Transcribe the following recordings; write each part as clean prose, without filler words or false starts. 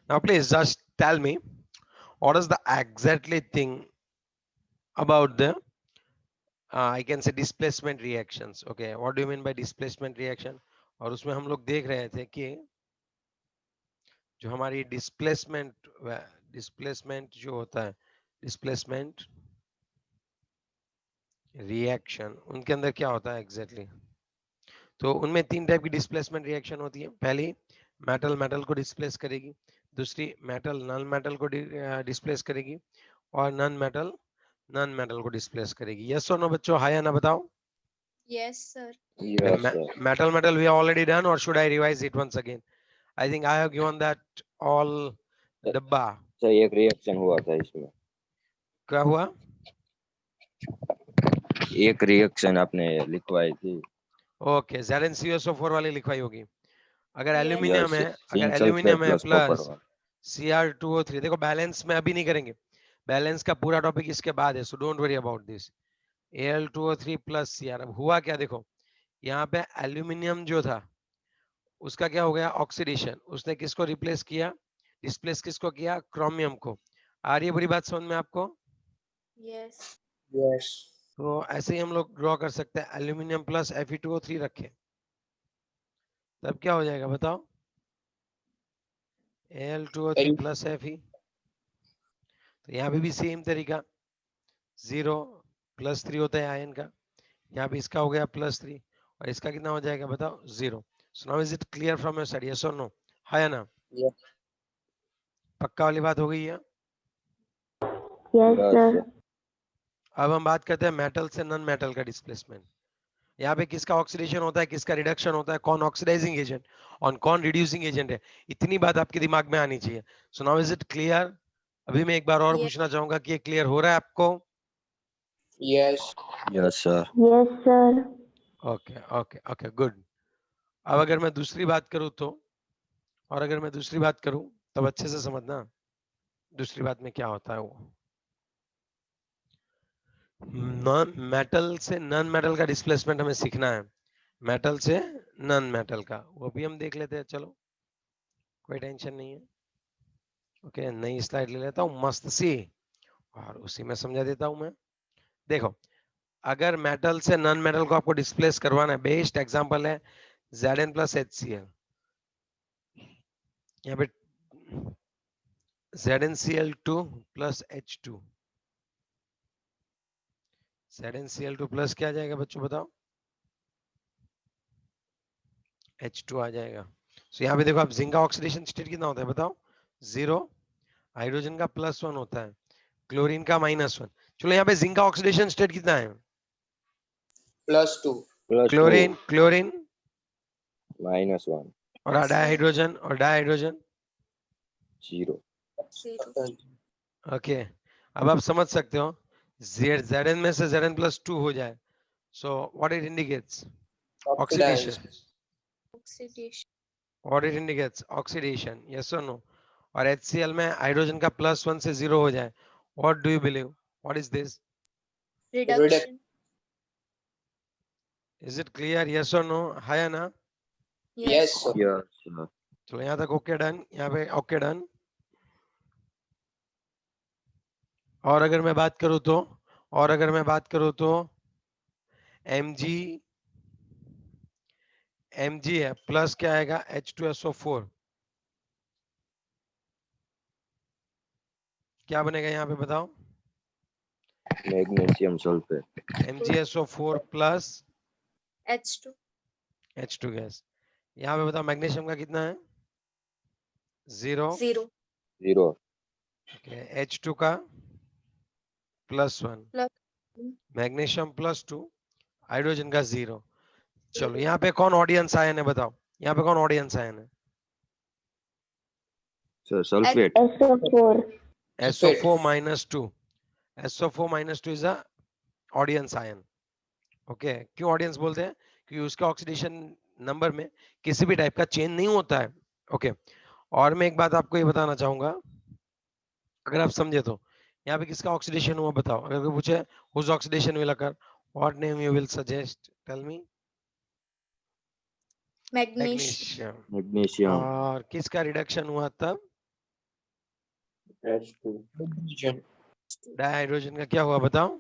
Now please just tell me what is the exactly thing about the I can say displacement reactions. Okay, what do you mean by displacement reaction? और उसमें हम लोग देख रहे थे कि जो हमारी डिस्प्लेसमेंट जो होता है, डिस्प्लेसमेंट रिएक्शन, उनके अंदर क्या होता है एग्जैक्टली तो उनमें तीन टाइप की डिस्प्लेसमेंट रिएक्शन होती है। पहली मेटल मेटल को डिस्प्लेस करेगी, दूसरी मेटल नॉन मेटल को डिस्प्लेस करेगी, और नॉन मेटल को डिस्प्लेस करेगी। यस और नो बच्चों, हाय या ना बताओ। Yes, sir. Yes, sir. Metal we have already done, or should I revise it once again? I think I have given that all डब्बा। सर एक रिएक्शन हुआ था इसमें, क्या हुआ? एक रिएक्शन आपने लिखवाई थी। ओके, ZnCuSO4 वाली लिखवाई होगी। अगर Yes. एल्यूमिनियम है, अगर जिंक सल्फेट एल्यूमिनियम है प्लस कॉपर प्लस Cr2O3, देखो बैलेंस में अभी नहीं करेंगे, बैलेंस का पूरा टॉपिक इसके बाद है, so don't worry about this. Al2O3 plus Cr, अब हुआ क्या देखो, यहाँ पे एल्यूमिनियम जो था उसका क्या हो गया, ऑक्सीडेशन, उसने किसको रिप्लेस किया, डिस्प्लेस किसको किया, क्रोमियम को। आ रही है बुरी बात समझ में आपको? Yes. Yes. तो ऐसे ही हम लोग ड्रॉ कर सकते हैं, एल्यूमिनियम प्लस Fe2O3 रखें, तब क्या हो जाएगा बताओ, Al2O3 प्लस Fe। तो यहाँ पे भी सेम तरीका, 0 + 3 होता है आयन का, यहाँ पे इसका हो गया +3, और इसका कितना हो जाएगा बताओ, 0। So now is it clear from your side, yes और नो, है ना? Yes. पक्का वाली बात हो गई है। Yes, sir. अब हम बात करते हैं मेटल से नॉन मेटल का डिस्प्लेसमेंट। यहाँ पे किसका ऑक्सीडेशन होता है, किसका रिडक्शन होता है, कौन ऑक्सीडाइजिंग एजेंट और कौन रिड्यूसिंग एजेंट है, इतनी बात आपके दिमाग में आनी चाहिए। So now is it clear? अभी मैं एक बार और Yes. पूछना चाहूंगा कि ये क्लियर हो रहा है आपको? Yes. Yes sir. Yes, sir. Okay okay okay good. अब अगर मैं दूसरी बात करूं तो, और अगर मैं दूसरी बात करूं तब अच्छे से समझना दूसरी बात में क्या होता है। वो नॉन मेटल से नॉन मेटल का डिस्प्लेसमेंट हमें सीखना है, मेटल से नॉन मेटल का, वो भी हम देख लेते हैं, चलो कोई टेंशन नहीं है। ओके, नई स्लाइड ले लेता हूँ मस्त सी, और उसी में समझा देता हूँ मैं। देखो, अगर मेटल से नॉन मेटल को आपको डिस्प्लेस करवाना है, बेस्ट एग्जांपल है Zn प्लस HCl। यहाँ पे ZnCl2 plus H2, ZnCl2 plus क्या आ जाएगा बच्चों बताओ, H2 आ जाएगा। सो यहाँ पे देखो, आप जिंक का ऑक्सीडेशन स्टेट कितना होता है बताओ, 0, हाइड्रोजन का +1 होता है, क्लोरीन का -1। चलो यहाँ पे जिंक का ऑक्सीडेशन स्टेट कितना है, +2. क्लोरीन क्लोरीन -1 और डाइहाइड्रोजन और डाइहाइड्रोजन 0। 0. ओके, अब आप समझ सकते हो, Zn में से Zn+2 हो जाए, so what it indicates, oxidation. Oxidized. Oxidation. What it indicates, oxidation, yes और नो। और HCl में हाइड्रोजन का +1 से 0 हो जाए, what do you believe, what is this? Reduction. Is it clear, yes और नो, है या ना? Yes. Yes, sir. Yes sir. चलो यहाँ तक ओके डन, यहाँ पे ओके डन। और अगर मैं बात करूँ तो, और अगर मैं बात करूँ तो Mg है, प्लस क्या आएगा, H2SO4, क्या बनेगा यहाँ पे बताओ, magnesium sulphate. MgSO4 plus H2. H2 gas. यहाँ पे बताओ मैग्नीशियम का कितना है, 0, 0. 0 H2 का +1, Plus मैग्नीशियम +2, हाइड्रोजन का 0। चलो 0. यहाँ पे कौन ऑडियंस आयन है बताओ, यहाँ पे कौन ऑडियंस आयन है, sir sulphate. SO4. SO4 -2, SO4 -2 is a audience ion. Okay, क्यों ऑडियंस बोलते हैं, क्योंकि उसका ऑक्सीडेशन नंबर में किसी भी टाइप का चेंज नहीं होता है। ओके, और मैं एक बात आपको ये बताना चाहूंगा, अगर आप समझे तो, यहाँ पे किसका ऑक्सीडेशन हुआ बताओ, अगर कोई पूछे whose oxidation will occur, what name you will suggest, tell me. Magnesium. Magnesium. Magnesium. और किसका रिडक्शन हुआ तब, H2. Hydrogen. डाइहाइड्रोजन का क्या हुआ बताओ?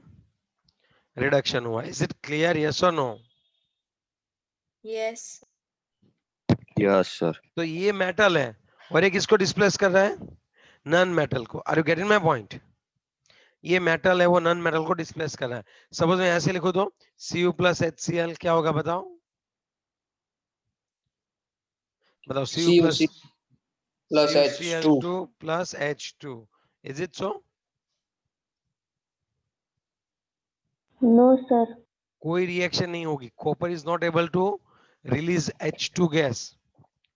रिडक्शन हुआ. Is it clear? यस और नो? Yes. Yes, sir. तो ये मेटल है और एक इसको डिस्प्लेस कर रहा है नॉन मेटल को. Are you getting my point? ये मेटल है, वो नॉन मेटल को डिस्प्लेस कर रहा है. सपोज मैं ऐसे लिखूं तो Cu प्लस HCl क्या होगा बताओ? बताओ. Cu plus CuC plus H2. CuCl2 plus H2. Is it so? No, sir. कोई रिएक्शन नहीं होगी. Copper is not able to release H2 gas.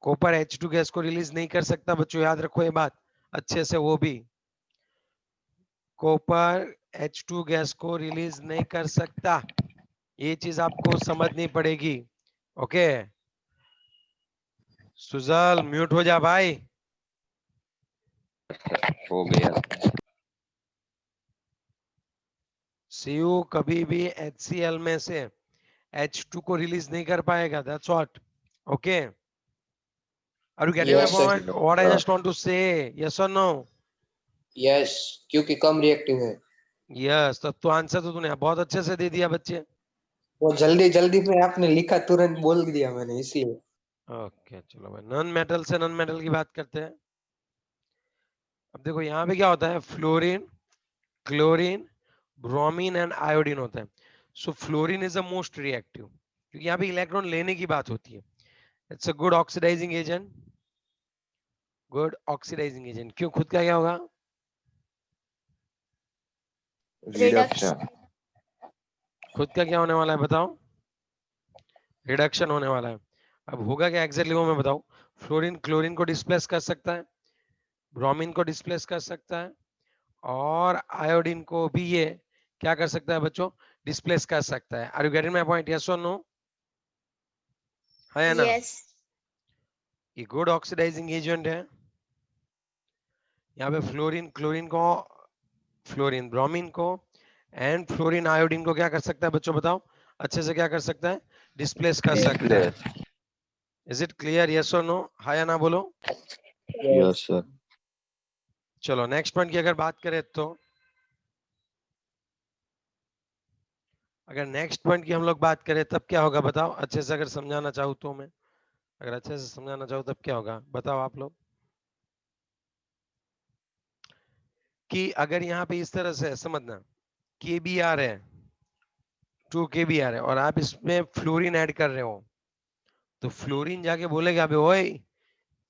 Copper H2 gas को रिलीज नहीं कर सकता बच्चों, याद रखो ये बात अच्छे से. वो भी कॉपर H2 गैस को रिलीज नहीं कर सकता. ये चीज आपको समझनी पड़ेगी. ओके. सुजल म्यूट हो जा भाई. हो गया. Cu कभी भी HCl में से H2 को रिलीज नहीं कर पाएगा. That's what. Okay. Are you getting my Yes, sir. Point? What I just want to say? Yes और नो? Yes, क्योंकि कम रिएक्टिव है. यस. तो आंसर तो तूने बहुत अच्छे से दे दिया बच्चे. वो जल्दी जल्दी में आपने लिखा, तुरंत बोल दिया मैंने, इसलिए. ओके चलो भाई. नॉन मेटल से नॉन मेटल की बात करते हैं. अब देखो यहाँ पे क्या होता है. Fluorine, chlorine, bromine and iodine होता है. So fluorine is the most reactive क्योंकि यहाँ पे इलेक्ट्रॉन लेने की बात होती है. It's a good oxidising agent. Good oxidising agent. क्यों? खुद का क्या होगा? Reduction. खुद का क्या होने वाला है बताओ? रिडक्शन होने वाला है. अब होगा क्या एग्जैक्टली वो मैं बताऊं. फ्लोरीन क्लोरीन को डिस्प्लेस कर सकता है, ब्रोमीन को डिस्प्लेस कर सकता है, और आयोडीन को भी ये क्या कर सकता है बच्चों? डिस्प्लेस कर सकता है. Are you getting my point? Yes और नो? है ना? Yes. ये गुड ऑक्सीडाइजिंग एजेंट है. यहाँ पे फ्लोरीन क्लोरीन को, फ्लोरीन ब्रोमीन को एंड फ्लोरीन आयोडीन को क्या कर सकता है बच्चों बताओ? अच्छे से क्या कर सकता है? डिस्प्लेस कर सकता है. Displace. Is it clear? Yes और नो? हाँ या ना बोलो. Yes, sir. चलो नेक्स्ट पॉइंट की अगर बात करें तो, अगर नेक्स्ट पॉइंट की हम लोग बात करें तब क्या होगा बताओ? अच्छे से अगर समझाना चाहूँ तो मैं, अगर अच्छे से समझाना चाहूँ तब क्या होगा बताओ आप लोग? कि अगर यहाँ पे इस तरह से समझना, KBr है, 2 KBr है, और आप इसमें फ्लोरीन ऐड कर रहे हो, तो फ्लोरीन जाके बोलेगा अबे ओए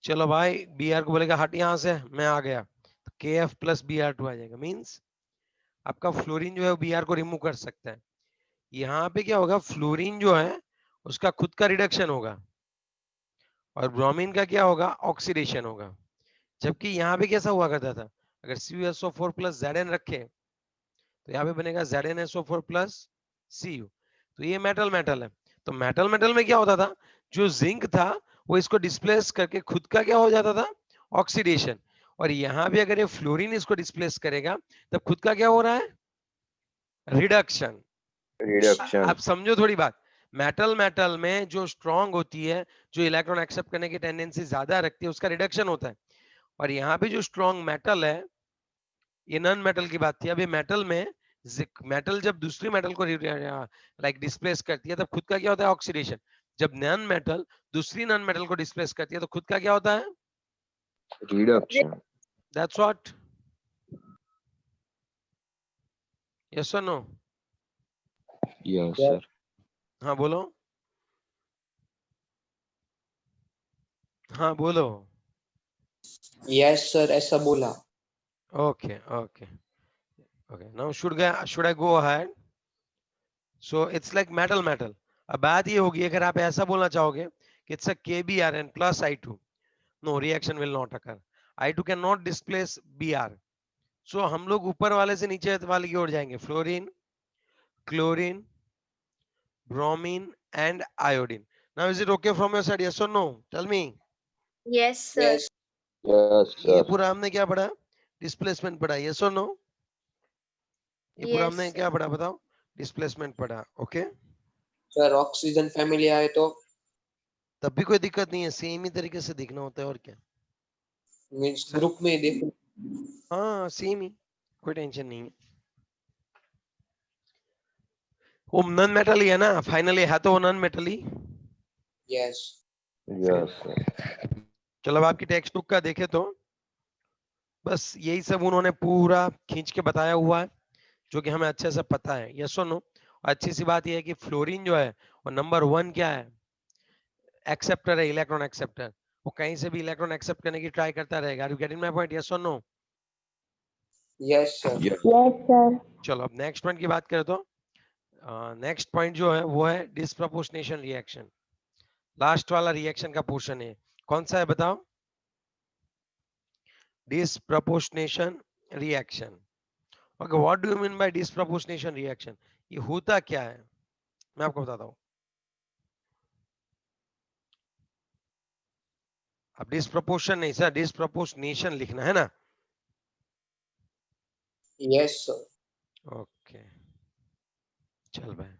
चलो भाई, Br को बोलेगा हट यहाँ से, मैं आ गया, तो Kf प्लस Br2 आ जाएगा. मीन्स आपका फ्लोरीन जो है वो Br को रिमूव कर सकता है. यहाँ पे क्या होगा? फ्लोरीन जो है उसका खुद का रिडक्शन होगा और ब्रोमीन का क्या होगा? ऑक्सीडेशन होगा. जबकि यहाँ पे कैसा हुआ करता था, अगर CuSO4 प्लस Zn रखे तो यहाँ पे बनेगा ZnSO4 प्लस Cu. तो ये मेटल मेटल है. तो मेटल मेटल में क्या होता था? जो जिंक था वो इसको डिस्प्लेस करके खुद का क्या हो जाता था? ऑक्सीडेशन. और यहाँ पे अगर ये फ्लोरीन इसको डिस्प्लेस करेगा तब खुद का क्या हो रहा है? रिडक्शन. Reduction. आप समझो थोड़ी बात. मेटल मेटल में जो स्ट्रांग होती है, जो इलेक्ट्रॉन एक्सेप्ट करने की टेंडेंसी ज्यादा रखती है, उसका रिडक्शन होता है. और यहाँ पे जो स्ट्रांग मेटल है, ये नॉन मेटल की बात थी. अभी मेटल में मेटल जब दूसरी मेटल को लाइक डिस्प्लेस करती है तब खुद का क्या होता है? ऑक्सीडेशन. जब नॉन मेटल दूसरी नॉन मेटल को डिस्प्लेस करती है तो खुद का क्या होता है? Reduction. That's what. यस और नो? Yes, sir. हाँ बोलो. हाँ बोलो. यस सर, ऐसा बोला. Okay okay okay. Now should I go ahead? So it's like metal metal. अब बात ये होगी, अगर आप ऐसा बोलना चाहोगे कि it's a KBrn plus I2, no reaction will not occur. I2 can not displace Br. So हम लोग ऊपर वाले से नीचे वाले की ओर जाएंगे. Fluorine, chlorine, bromine and iodine. Now is it okay from your side? Yes और no? Tell me. Yes, sir. Yes. Yes, ये sir. पूरा हमने क्या पढ़ा? डिस्प्लेसमेंट पढ़ा. यस और नो? ये पूरा Yes, हमने sir. क्या पढ़ा बताओ? डिस्प्लेसमेंट पढ़ा. ओके. सर ऑक्सीजन फैमिली आए तो तब भी कोई दिक्कत नहीं है, सेम ही तरीके से दिखना होता है और क्या. मींस ग्रुप में ही देखो. हाँ सेम ही, कोई टेंशन नहीं है। वो नॉन मेटल ही है ना, फाइनली है तो वो नॉन मेटल ही। Yes Yes, sir. चलो अब आपकी टेक्स्ट बुक का देखे तो बस यही सब उन्होंने पूरा खींच के बताया हुआ है, जो कि हमें अच्छे से पता है। यस और नो। अच्छी सी बात यह है कि फ्लोरीन जो है वो नंबर 1 क्या है, एक्सेप्टर है, इलेक्ट्रॉन एक्सेप्टर। वो कहीं से भी इलेक्ट्रॉन एक्सेप्ट करने की ट्राई करता रहेगा। Are you getting my point? Yes और no? Yes sir Yes. Yes, sir. चलो अब नेक्स्ट पॉइंट की बात करें तो नेक्स्ट पॉइंट जो है वो है डिस्प्रपोर्शनेशन रिएक्शन। लास्ट वाला रिएक्शन का पोर्शन है, कौन सा है बताओ? Disproportionation reaction. Okay, what do you mean by disproportionation reaction? ये होता क्या है मैं आपको बताता हूँ। अब डिस्प्रपोर्शन नहीं सर, डिस्प्रपोर्शनेशन लिखना है ना। यस सर ओके चल भाई,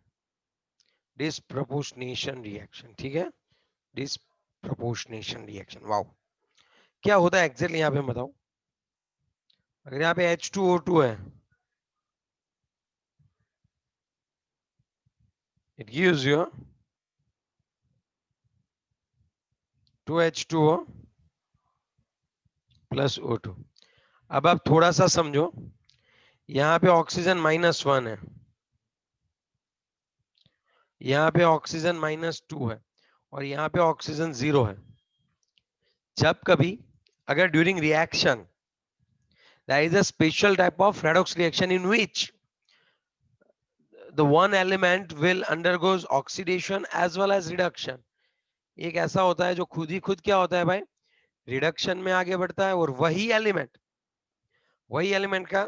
डिस्प्रपोर्शनेशन रिएक्शन, ठीक है। Disproportionation reaction, wow. क्या होता है एग्जैक्टली यहाँ पे बताओ। अगर यहाँ पे H2O2 है, it gives you 2H2O plus O2। अब आप थोड़ा सा समझो, यहाँ पे ऑक्सीजन -1 है, यहाँ पे ऑक्सीजन -2 है, और यहाँ पे ऑक्सीजन 0 है। जब कभी अगर during reaction there is a special type of redox reaction in which the one element will undergoes oxidation as well as reduction। एक ऐसा होता है जो खुद ही खुद क्या होता है भाई, रिडक्शन में आगे बढ़ता है, और वही एलिमेंट का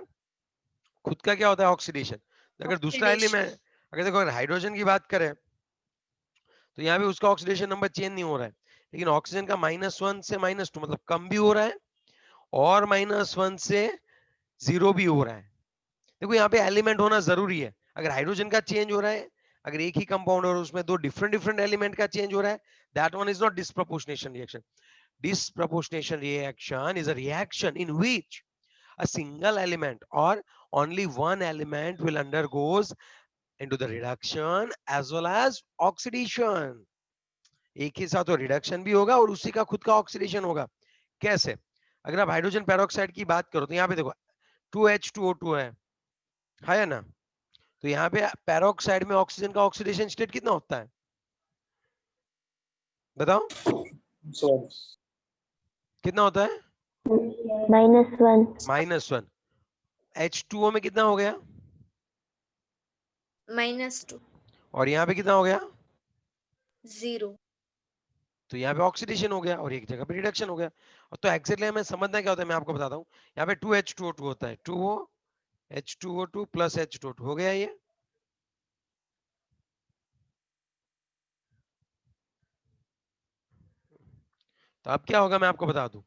खुद का क्या होता है, ऑक्सीडेशन। अगर दूसरा Oxidation. एलिमेंट, अगर देखो अगर हाइड्रोजन की बात करें तो यहाँ पे उसका ऑक्सीडेशन नंबर चेंज नहीं हो रहा है, लेकिन ऑक्सीजन का -1 से -2 मतलब कम भी हो रहा है, और -1 से 0 भी हो रहा है। देखो यहाँ पे एलिमेंट होना जरूरी है। अगर हाइड्रोजन का चेंज हो रहा है, अगर एक ही कंपाउंड और उसमें दो डिफरेंट डिफरेंट एलिमेंट का चेंज हो रहा है, that one is not disproportionation reaction. Disproportionation reaction is a reaction in which a single element or only one element will undergoes into the reduction as well as oxidation। एक ही साथ वो reduction भी होगा और उसी का खुद का ऑक्सीडेशन होगा। कैसे? अगर आप हाइड्रोजन पेरोक्साइड की बात करो तो यहाँ पे देखो 2H2O2 है ना। तो यहाँ पे पेरोक्साइड में ऑक्सीजन का ऑक्सीडेशन स्टेट कितना होता है बताओ, सर कितना होता है? -1. -1। H2O में कितना हो गया, -2. और यहाँ पे कितना हो गया? 0. तो यहाँ पे ऑक्सीडेशन हो गया और एक जगह पे रिडक्शन हो गया। और तो एक्जेक्टली हमें समझना क्या होता है मैं आपको बताता हूँ। यहाँ पे 2H2O2 होता है, 2O H2O2 प्लस H2O2 हो गया ये। तो अब क्या होगा मैं आपको बता दूं,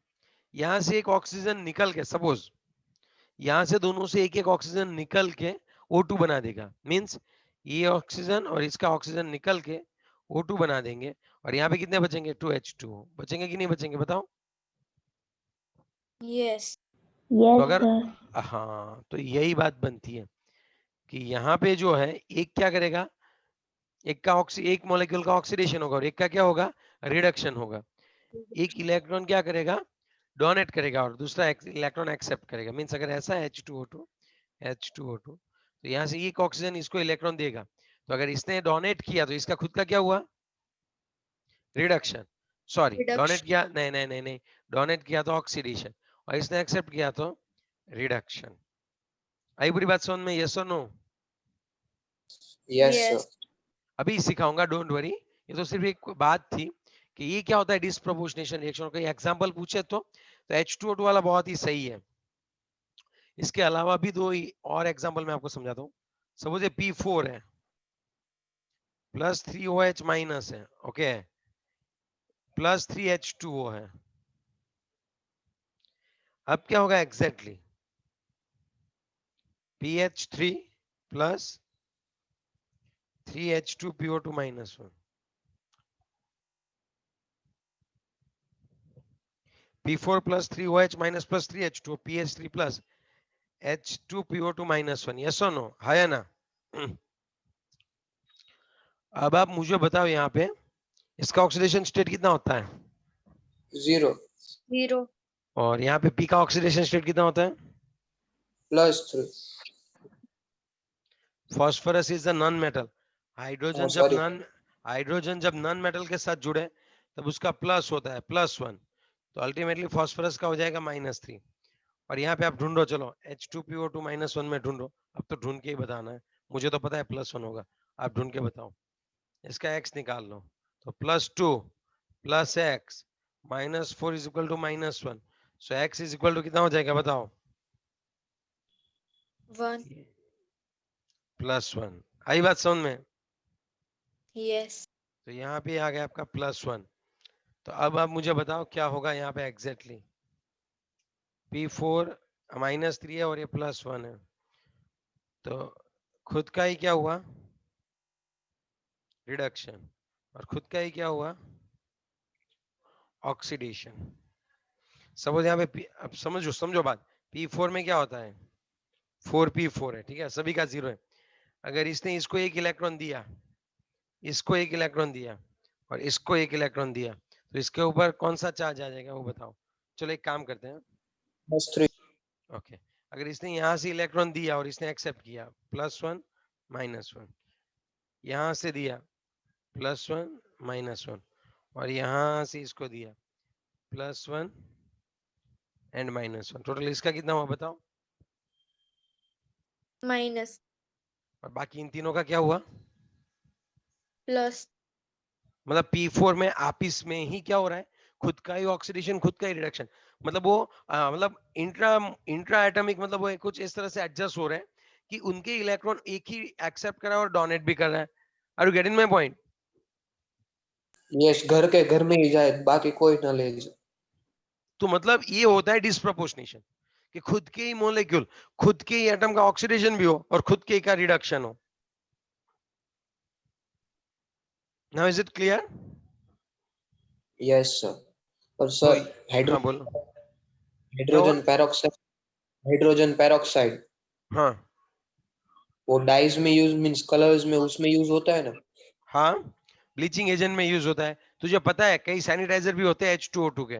यहाँ से एक ऑक्सीजन निकल के, सपोज यहाँ से दोनों से एक एक ऑक्सीजन निकल के O2 बना देगा। मींस ये ऑक्सीजन और इसका ऑक्सीजन निकल के O2 बना देंगे, और यहाँ पे कितने बचेंगे, 2H2O बचेंगे कि नहीं बचेंगे बताओ। Yes. तो Yes, अगर, sir. हाँ तो यही बात बनती है कि यहाँ पे जो है एक क्या करेगा, एक मॉलिक्यूल का ऑक्सीडेशन होगा और एक का क्या होगा, रिडक्शन होगा। एक इलेक्ट्रॉन क्या करेगा, डोनेट करेगा, और दूसरा इलेक्ट्रॉन एक्सेप्ट करेगा। मींस अगर ऐसा है H2O2 तो यहाँ से एक ऑक्सीजन इसको इलेक्ट्रॉन देगा, तो अगर इसने डोनेट किया तो इसका खुद का क्या हुआ, रिडक्शन। Sorry donate Reduction. किया, नहीं नहीं नहीं नहीं, डोनेट किया तो ऑक्सीडेशन, और इसने एक्सेप्ट किया तो रिडक्शन। आई पूरी बात समझ में? यस और नो? Yes Yes. सर अभी सिखाऊंगा, डोंट वरी। ये तो सिर्फ एक बात थी कि ये क्या होता है डिस्प्रपोर्शनेशन रिएक्शन। का एग्जांपल पूछे तो H2O2 वाला बहुत ही सही है। इसके अलावा भी दो और एग्जांपल मैं आपको समझाता हूँ। सपोज ये P4 है प्लस 3OH माइनस है, ओके, प्लस 3H2O है। अब क्या होगा exactly, PH3 plus 3H2PO2 -1। P4 plus 3OH minus plus 3H2, PH3 plus H2PO2 minus 1. Yes or no? है या ना? अब आप मुझे बताओ यहाँ पे इसका ऑक्सीडेशन स्टेट कितना होता है? 0 0 और यहाँ पे P का ऑक्सीडेशन स्टेट कितना होता है? +3 phosphorus is a non metal. Hydrogen जब सॉरी नॉन मेटल के साथ जुड़े तब उसका प्लस होता है +1. तो अल्टीमेटली फॉस्फोरस का हो जाएगा -3. और यहाँ पे आप ढूंढो, चलो H2PO2 -1 में ढूंढो. अब तो ढूंढ के ही बताना है, मुझे तो पता है +1 होगा, आप ढूंढ के बताओ. इसका x निकाल लो, तो +2 + x -4 is equal to -1. So x is equal to कितना हो जाएगा बताओ? 1 +1. आई बात समझ में? yes तो यहाँ पे आ गया आपका +1. तो अब आप मुझे बताओ क्या होगा यहाँ पे एग्जैक्टली. P4 -3 है और ये +1 है, तो खुद का ही क्या हुआ? रिडक्शन. और खुद का ही क्या हुआ? ऑक्सीडेशन. सपोज यहाँ पे अब समझो बात. P4 में क्या होता है? 4p4 है, ठीक है, सभी का 0 है. अगर इसने इसको एक इलेक्ट्रॉन दिया, इसको एक इलेक्ट्रॉन दिया और इसको एक इलेक्ट्रॉन दिया, तो इसके ऊपर कौन सा चार्ज आ जाएगा वो बताओ. चलो एक काम करते हैं. +3 ओके, अगर इसने यहाँ से इलेक्ट्रॉन दिया और इसने एक्सेप्ट किया, +1 -1. यहाँ से दिया +1 -1 और यहाँ से इसको दिया +1 एंड -1. टोटल इसका कितना हुआ बताओ? minus और बाकी इन तीनों का क्या हुआ? plus मतलब P4 में आपस में ही क्या हो रहा है? खुद का ही ऑक्सीडेशन, खुद का ही रिडक्शन. मतलब वो मतलब इंट्रा एटॉमिक, मतलब वो कुछ इस तरह से एडजस्ट हो रहे हैं कि उनके इलेक्ट्रॉन एक ही एक्सेप्ट कर रहा है और डोनेट भी कर रहा है. Are you getting my point? Yes, घर के घर में ही जाए, बाकी कोई ना ले जाए. तो मतलब ये होता है डिस्प्रपोर्शनेशन, कि खुद के ही मॉलिक्यूल, खुद के ही एटम का ऑक्सीडेशन भी हो और खुद के ही का रिडक्शन हो. Now is it clear? Yes sir. और तो सर हाँ बोलो. हाइड्रोजन पेरोक्साइड हाँ वो डाइज में यूज मींस कलर्स में उसमें यूज होता है ना. हाँ, ब्लीचिंग एजेंट में यूज होता है. तुझे पता है कई सैनिटाइजर भी होते हैं H2O2 के,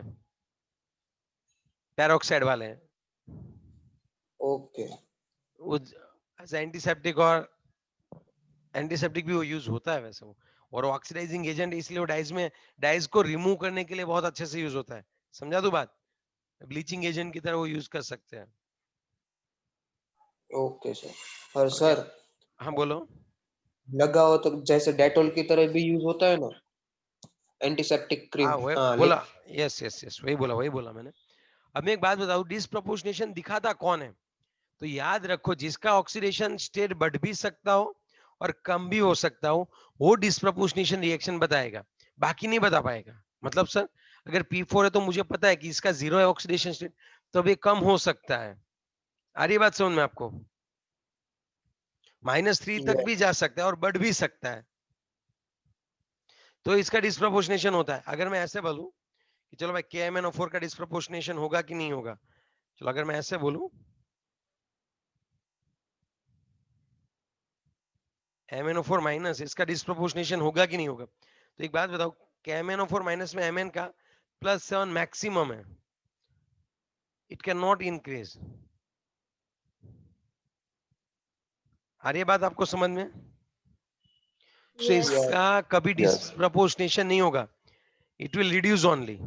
पेरोक्साइड वाले हैं. ओके. वो एंटीसेप्टिक और एंटीसेप्टिक भी वो यूज होता है वैसे वो. और ऑक्सीडाइजिंग एजेंट इसलिए वो डाइज को रिमूव करने के लिए बहुत अच्छे से यूज होता है. समझा तू बात? ब्लीचिंग एजेंट की तरह वो यूज कर सकते हैं. Okay sir. और ओके, सर हाँ बोलो. लगाओ तो जैसे डेटॉल की तरह भी यूज होता है ना, एंटीसेप्टिक क्रीम. हाँ वही हाँ बोला. यस यस यस, वही बोला मैंने. अब मैं एक बात बताऊं, डिस्प्रपोर्शनेशन दिखाता कौन है? तो याद रखो, जिसका ऑक्सीडेशन स्टेट बढ़ भी सकता हो और कम भी हो सकता हो, वो डिस्प्रपोर्शनेशन रिएक्शन बताएगा, बाकी नहीं बता पाएगा. मतलब सर अगर P4 है तो मुझे पता है कि इसका 0 है ऑक्सीडेशन स्टेट, तो ये कम हो सकता है. आ रही बात समझ में आपको? -3 तक भी जा सकता है और बढ़ भी सकता है, तो इसका डिस्प्रपोर्शनेशन होता है. अगर मैं ऐसे बोलूं कि चलो भाई KMnO4 का डिस्प्रपोर्शनेशन होगा कि नहीं होगा, चलो अगर मैं ऐसे बोलूं MnO4 माइनस, इसका डिस्प्रपोर्शनेशन होगा कि नहीं होगा? तो एक बात बताओ, KMnO4 माइनस में Mn का +7 मैक्सिमम है, इट कैन नॉट इंक्रीज. आ रही है बात आपको समझ में? सो yes इसका कभी डिस्प्रपोर्शनेशन नहीं होगा, it will reduce only,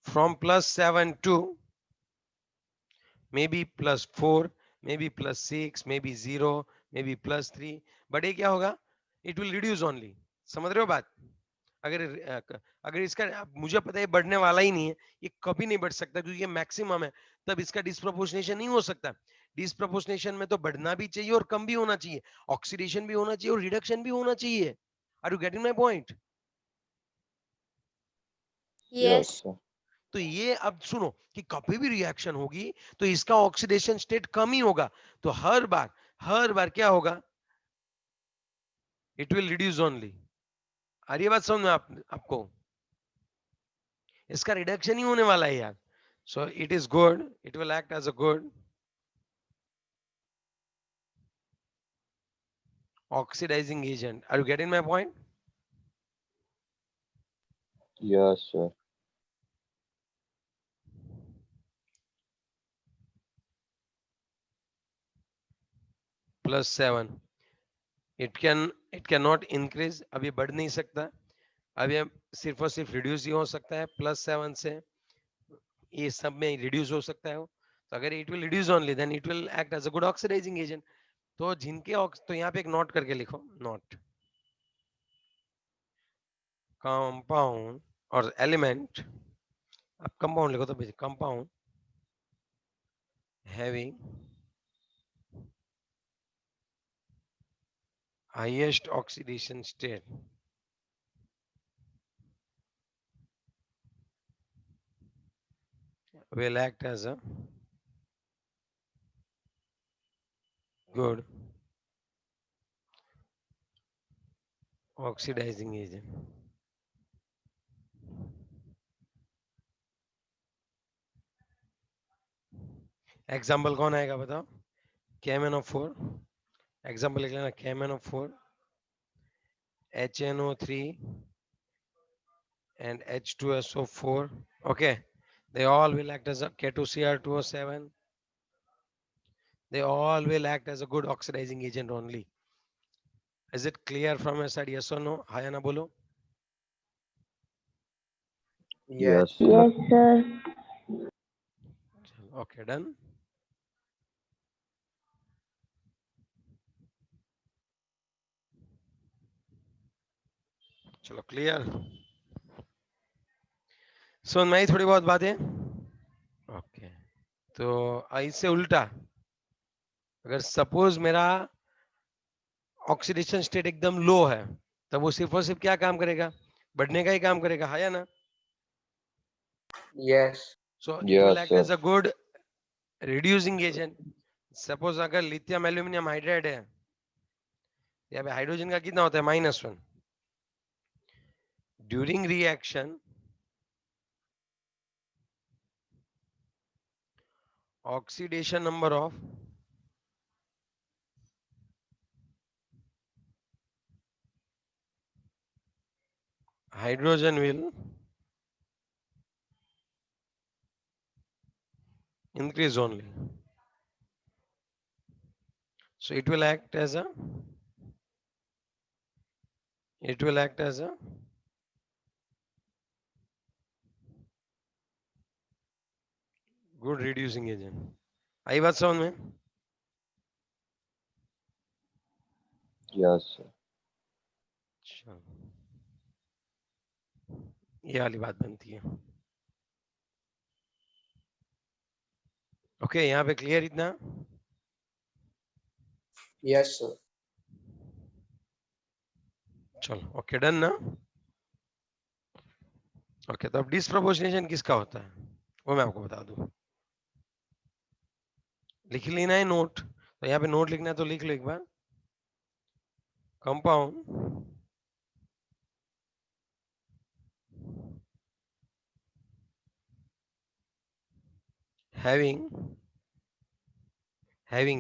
from +7 to maybe +4, maybe +6, maybe 0, maybe +3. But ये क्या होगा? It will reduce only. समझ रहे हो बात? अगर अगर इसका मुझे पता है बढ़ने वाला ही नहीं है, ये कभी नहीं बढ़ सकता क्योंकि ये मैक्सिमम है, तब इसका डिस्प्रपोर्शनेशन नहीं हो सकता. डिस्प्रपोर्शनेशन में तो बढ़ना भी चाहिए और कम भी होना चाहिए, ऑक्सीडेशन भी होना चाहिए और रिडक्शन भी होना चाहिए. Are you getting my point? yes sir. तो ये अब सुनो कि कभी भी रिएक्शन होगी तो इसका ऑक्सीडेशन स्टेट कम ही होगा, तो हर बार क्या होगा? It will reduce only. आ रही है बात समझ में आपको? इसका रिडक्शन ही होने वाला है यार. So it is good. It will act as a good oxidizing agent. Are you getting my point? Yes, sir. +7. It cannot increase. अब ये बढ़ नहीं सकता. अब ये सिर्फ और सिर्फ रिड्यूस ही हो सकता है. +7 से ये सब में रिड्यूस हो सकता है वो. तो अगर it will reduce only then it will act as a good oxidising agent. तो तो यहाँ पे एक नोट करके लिखो. नोट कंपाउंड और एलिमेंट. अब कंपाउंड लिखो तो compound having highest oxidation state will act as a good oxidizing agent. Example कौन आएगा बताओ? KMnO4. एग्जाम्पल लिख लेना. KMnO4, HNO3 and H2SO4. Okay, they all will act as a K2Cr2O7. They all will act as a good oxidizing agent only. Is it clear from your side? Yes or no? हाँ या ना बोलो. Yes, sir. Yes, sir. Okay, done. चलो clear. समझ में आई थोड़ी बहुत बातें? ओके. तो इससे उल्टा अगर सपोज मेरा ऑक्सीडेशन स्टेट एकदम लो है तब वो सिर्फ और सिर्फ क्या काम करेगा? बढ़ने का ही काम करेगा. हाँ या ना? yes, so it Yes, will act sir. As a good reducing agent. Suppose अगर लिथियम एल्यूमिनियम हाइड्राइड है, यहाँ पे हाइड्रोजन का कितना होता है? -1. During reaction oxidation number of hydrogen will increase only. So it will act as a good reducing agent. आई बात समझ में? Yes, sir. चलो, ये वाली बात बनती है. ओके, यहाँ पे क्लियर इतना? yes, sir. चलो ओके, डन ना? ओके, तो अब डिस्प्रोपोर्शनेशन किसका होता है वो मैं आपको बता दूं. लिख लेना है नोट. तो यहाँ पे नोट लिखना है तो लिख लो एक बार. कंपाउंड हैविंग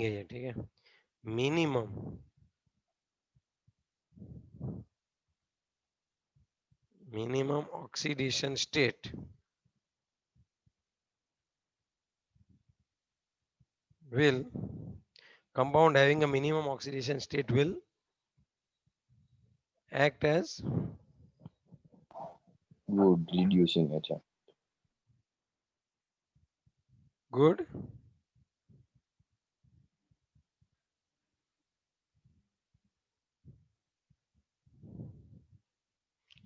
है ये, ठीक है. Minimum oxidation state will compound having a minimum oxidation state will act as Good reducing agent. good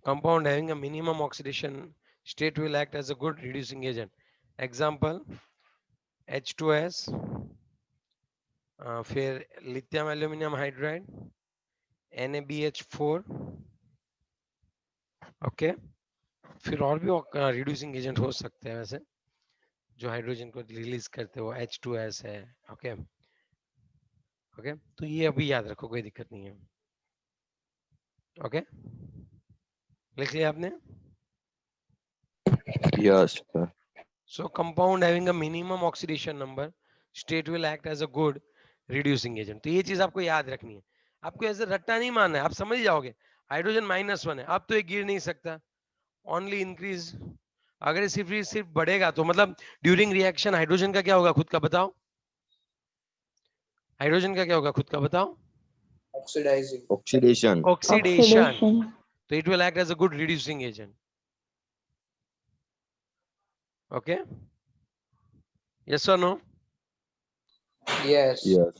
compound having a minimum oxidation state will act as a good reducing agent. Example H2S, फिर lithium aluminium hydride, NaBH4. Okay, फिर और भी reducing agent हो सकते हैं वैसे जो hydrogen को रिलीज करते हो. H2S है. ओके ओके, तो ये अभी याद रखो, कोई दिक्कत नहीं है. ओके लिख लिया आपने? Yes, sir. So compound having a minimum oxidation number state will act as a good reducing agent. तो ये चीज आपको याद रखनी है, आपको ऐसे रट्टा नहीं मानना है, आप समझ जाओगे। हाइड्रोजन -1 है, अब तो ये गिर नहीं सकता, ओनली इंक्रीज। अगर ये सिर्फ बढ़ेगा तो मतलब ड्यूरिंग रिएक्शन हाइड्रोजन का क्या होगा खुद का बताओ? हाइड्रोजन का क्या होगा खुद का बताओ? ऑक्सीडाइजिंग। Oxidation. ऑक्सीडेशन। Oxidation. तो it will act as a good reducing agent. Okay, yes और नो? यस। Yes.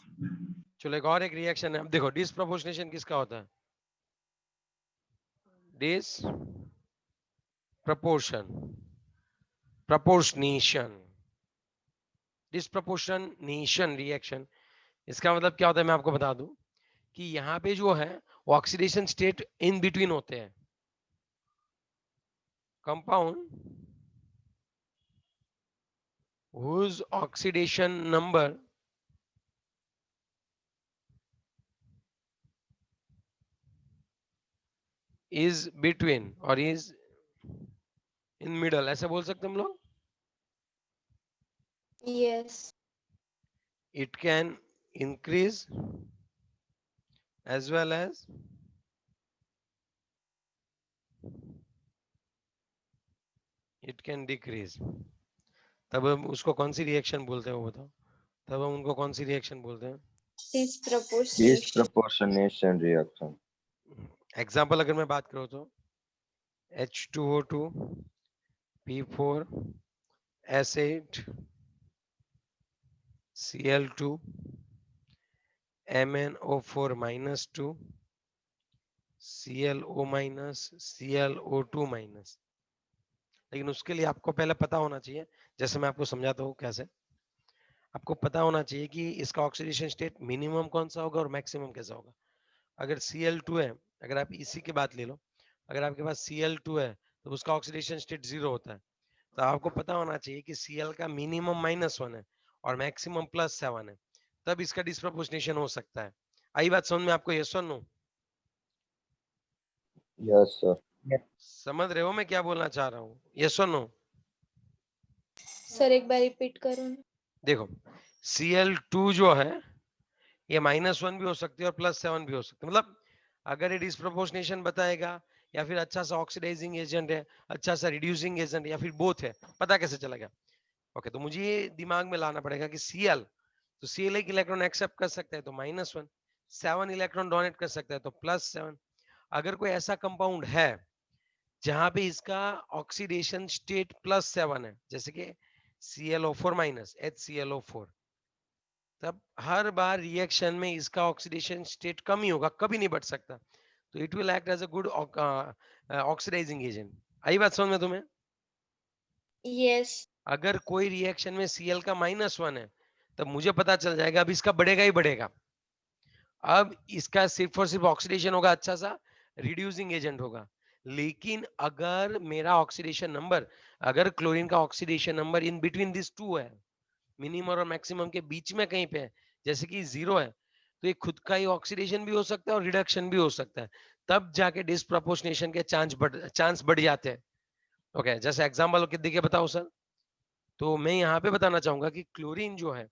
चलो एक और एक रिएक्शन है, अब देखो डिसप्रोपोर्शनेशन किसका होता है? Dis proportion, proportionation, disproportionation reaction, इसका मतलब क्या होता है मैं आपको बता दूं कि यहाँ पे जो है वो ऑक्सीडेशन स्टेट इन बिटवीन होते हैं। Compound whose oxidation number is between or is in middle, ऐसे बोल सकते हम लोग। Yes. It can increase as well as it can decrease। तब हम उसको कौन सी रिएक्शन बोलते हैं वो बताओ? तब हम उनको कौन सी रिएक्शन बोलते हैं? Disproportionation. Disproportionation reaction. एग्जाम्पल अगर मैं बात करूं तो H2O2 P4 S8 Cl2 MnO4 -2 ClO ClO2 minus. लेकिन उसके लिए आपको पहले पता होना चाहिए, जैसे मैं आपको समझाता हूँ कैसे। आपको पता होना चाहिए कि इसका ऑक्सीडेशन स्टेट मिनिमम कौन सा होगा और मैक्सिमम कैसा होगा। अगर Cl2 है, अगर आप इसी की बात ले लो, अगर आपके पास Cl2 है तो उसका ऑक्सीडेशन स्टेट 0 होता है। तो आपको पता होना चाहिए कि Cl का मिनिमम -1 है और मैक्सिमम +7 है, तब इसका डिस्प्रोपोर्शनेशन हो सकता है। आई बात समझ में आपको? यस और नो? Yes, sir. समझ रहे हो मैं क्या बोलना चाह रहा हूँ? यस और नो? सर एक बार रिपीट करो ना। देखो Cl2 जो है ये -1 भी हो सकती है और +7 भी हो सकती है। मतलब अगर ये डिस्प्रोपोर्शनेशन बताएगा या फिर अच्छा सा ऑक्सीडाइजिंग एजेंट है, अच्छा सा रिड्यूसिंग एजेंट या फिर बोथ है, पता कैसे चलेगा? ओके, तो मुझे ये दिमाग में लाना पड़ेगा कि Cl, तो Cl एक इलेक्ट्रॉन एक्सेप्ट कर सकता है तो -1, 7 इलेक्ट्रॉन डोनेट कर सकता है तो +7। अगर कोई ऐसा कंपाउंड है जहां पे इसका ऑक्सीडेशन स्टेट +7 है, जैसे कि ClO4 HClO4, तब हर बार रिएक्शन में इसका ऑक्सीडेशन स्टेट कम ही होगा, कभी नहीं बढ़ सकता। तो it will act as a good oxidising agent. आई बात समझ में तुम्हें? Yes. अगर कोई रिएक्शन में Cl का -1 है तब मुझे पता चल जाएगा अब इसका बढ़ेगा ही बढ़ेगा। अब इसका सिर्फ और सिर्फ ऑक्सीडेशन होगा, अच्छा सा रिड्यूसिंग एजेंट होगा। लेकिन अगर मेरा ऑक्सीडेशन नंबर, अगर क्लोरीन का oxidation number in between this two है, मिनिमम और मैक्सिमम के बीच में कहीं पे है, जैसे कि 0 है, तो ये खुद का ही ऑक्सीडेशन भी हो सकता है और रिडक्शन भी हो सकता है, तब जाके डिस्प्रोपोर्शनेशन के चांस बढ़ जाते हैं। ओके, जैसे एग्जांपल देखिए बताओ सर। तो मैं यहाँ पे बताना चाहूंगा कि क्लोरीन जो है,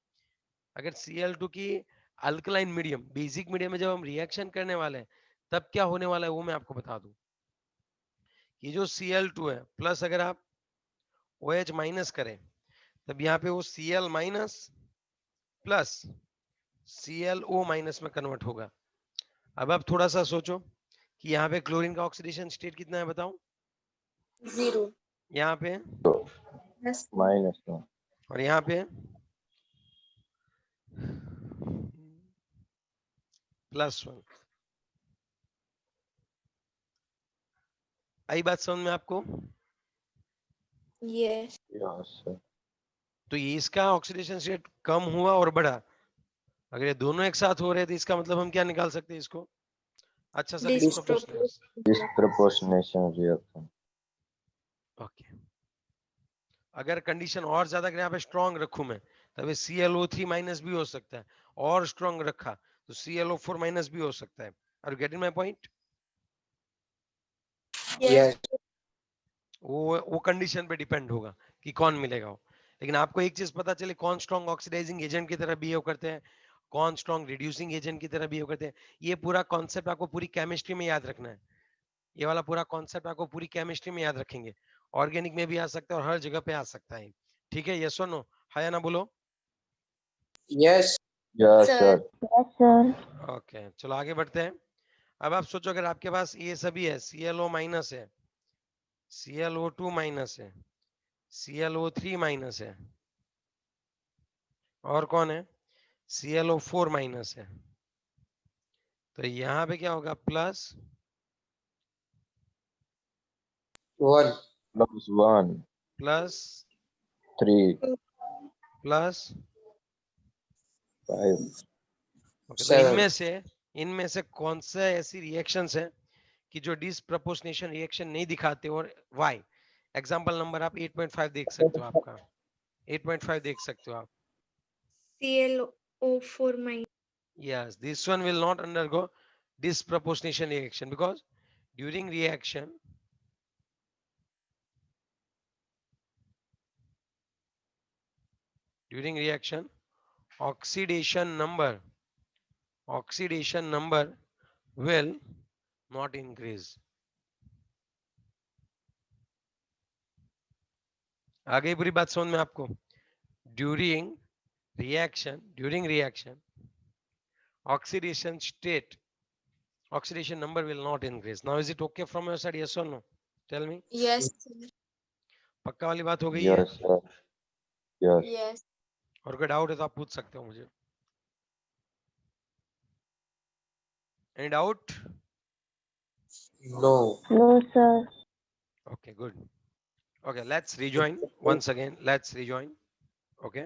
अगर Cl2 की अल्कलाइन मीडियम, बेसिक मीडियम में जब हम रिएक्शन करने वाले हैं तब क्या होने वाला है वो मैं आपको बता दूं। ये जो Cl2 है प्लस अगर आप OH माइनस करें तब यहाँ पे वो Cl minus plus ClO minus में कन्वर्ट होगा। अब आप थोड़ा सा सोचो कि यहाँ पे क्लोरीन का ऑक्सीडेशन स्टेट कितना है बताओ? 0. यहाँ पे -1. और यहाँ पे +1। आई बात समझ में आपको? Yes. Yes, sir. तो ये इसका ऑक्सीडेशन स्टेट कम हुआ और बढ़ा, अगर ये दोनों एक साथ हो रहे थे इसका मतलब हम क्या निकाल सकते हैं इसको? अच्छा सा डिस्प्रोपोर्शनल। Disproportionation reaction. ओके, अगर कंडीशन और ज्यादा अगर यहाँ पे स्ट्रॉन्ग रखूं मैं, तब ये ClO3 माइनस भी हो सकता है, और स्ट्रॉन्ग रखा तो ClO4 माइनस भी हो सकता है। Are you getting my point? Yes. वो कंडीशन पे डिपेंड होगा कि कौन मिलेगा वो। लेकिन आपको एक चीज पता चले, कौन स्ट्रॉन्ग ऑक्सीडाइजिंग एजेंट की तरह बिहेव करते हैं, कौन स्ट्रॉन्ग रिड्यूसिंग एजेंट की तरह बिहेव करते हैं। ये पूरा कॉन्सेप्ट आपको पूरी केमिस्ट्री में याद रखना है। ये वाला पूरा कॉन्सेप्ट आपको पूरी केमिस्ट्री में याद रखेंगे। ऑर्गेनिक में भी आ सकता है और हर जगह पे आ सकता है। ठीक है, यस और नो? हाँ या ना बोलो। Yes. Yes, Sir. sir. Yes, sir. Okay, चलो आगे बढ़ते हैं। अब आप सोचो, अगर आपके पास ये सभी है, ClO माइनस है, ClO2 माइनस है, ClO3 माइनस है, और कौन है, ClO4 माइनस है, तो यहाँ पे क्या होगा, plus 1. Plus 1, plus 3, plus. 5. Okay, तो 7. इनमें से कौन सा ऐसी रिएक्शंस है कि जो डिसप्रपोर्शनेशन रिएक्शन नहीं दिखाते, और व्हाई? एग्जांपल नंबर आप 8.5 देख सकते हो, आपका 8.5 देख सकते हो आप। ClO4 minus. Yes, this one will not undergo disproportionation reaction because during reaction oxidation number will not increase. आगे पूरी बात समझ में आपको? during reaction oxidation number will not increase. Now is it okay from your side, yes or no? Tell me. Yes. Sir. पक्का वाली बात हो गई है? Yes, sir. Yes. Yes. और कोई डाउट है तो आप पूछ सकते हो मुझे। Any doubt? No. No, sir. Okay, good. Okay, let's rejoin once again. Let's rejoin. Okay.